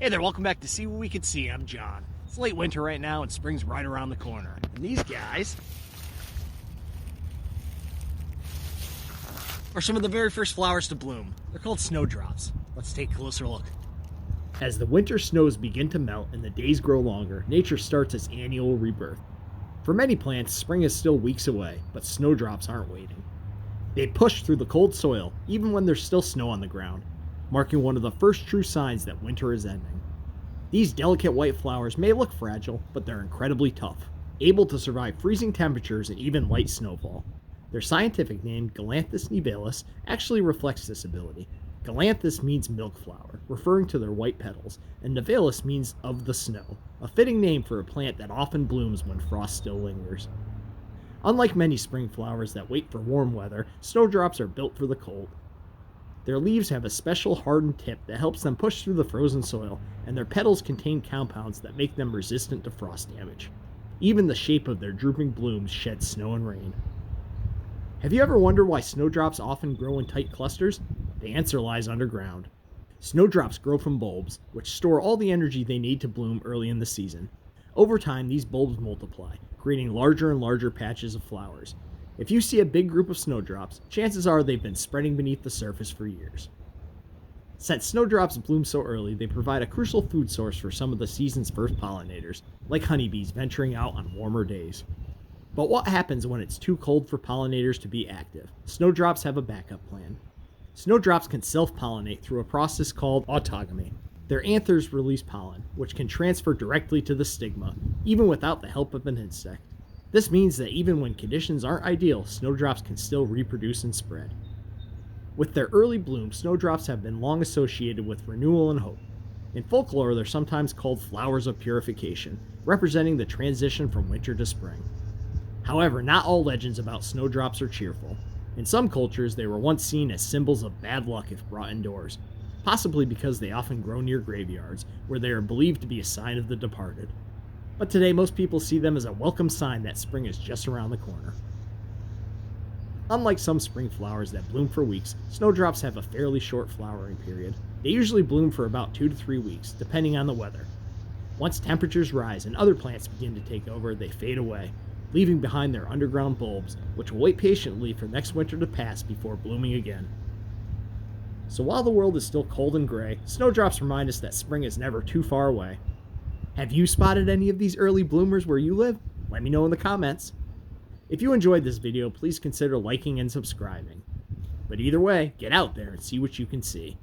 Hey there, welcome back to See What We Can See. I'm John. It's late winter right now and spring's right around the corner. And these guys are some of the very first flowers to bloom. They're called snowdrops. Let's take a closer look. As the winter snows begin to melt and the days grow longer, nature starts its annual rebirth. For many plants, spring is still weeks away, but snowdrops aren't waiting. They push through the cold soil, even when there's still snow on the ground, marking one of the first true signs that winter is ending. These delicate white flowers may look fragile, but they're incredibly tough, able to survive freezing temperatures and even light snowfall. Their scientific name, Galanthus nivalis, actually reflects this ability. Galanthus means milk flower, referring to their white petals, and nivalis means of the snow, a fitting name for a plant that often blooms when frost still lingers. Unlike many spring flowers that wait for warm weather, snowdrops are built for the cold. Their leaves have a special hardened tip that helps them push through the frozen soil, and their petals contain compounds that make them resistant to frost damage. Even the shape of their drooping blooms sheds snow and rain. Have you ever wondered why snowdrops often grow in tight clusters? The answer lies underground. Snowdrops grow from bulbs, which store all the energy they need to bloom early in the season. Over time, these bulbs multiply, creating larger and larger patches of flowers. If you see a big group of snowdrops, chances are they've been spreading beneath the surface for years. Since snowdrops bloom so early, they provide a crucial food source for some of the season's first pollinators, like honeybees venturing out on warmer days. But what happens when it's too cold for pollinators to be active? Snowdrops have a backup plan. Snowdrops can self-pollinate through a process called autogamy. Their anthers release pollen, which can transfer directly to the stigma, even without the help of an insect. This means that even when conditions aren't ideal, snowdrops can still reproduce and spread. With their early bloom, snowdrops have been long associated with renewal and hope. In folklore, they're sometimes called flowers of purification, representing the transition from winter to spring. However, not all legends about snowdrops are cheerful. In some cultures, they were once seen as symbols of bad luck if brought indoors, possibly because they often grow near graveyards, where they are believed to be a sign of the departed. But today, most people see them as a welcome sign that spring is just around the corner. Unlike some spring flowers that bloom for weeks, snowdrops have a fairly short flowering period. They usually bloom for about 2 to 3 weeks, depending on the weather. Once temperatures rise and other plants begin to take over, they fade away, leaving behind their underground bulbs, which will wait patiently for next winter to pass before blooming again. So while the world is still cold and gray, snowdrops remind us that spring is never too far away. Have you spotted any of these early bloomers where you live? Let me know in the comments. If you enjoyed this video, please consider liking and subscribing. But either way, get out there and see what you can see.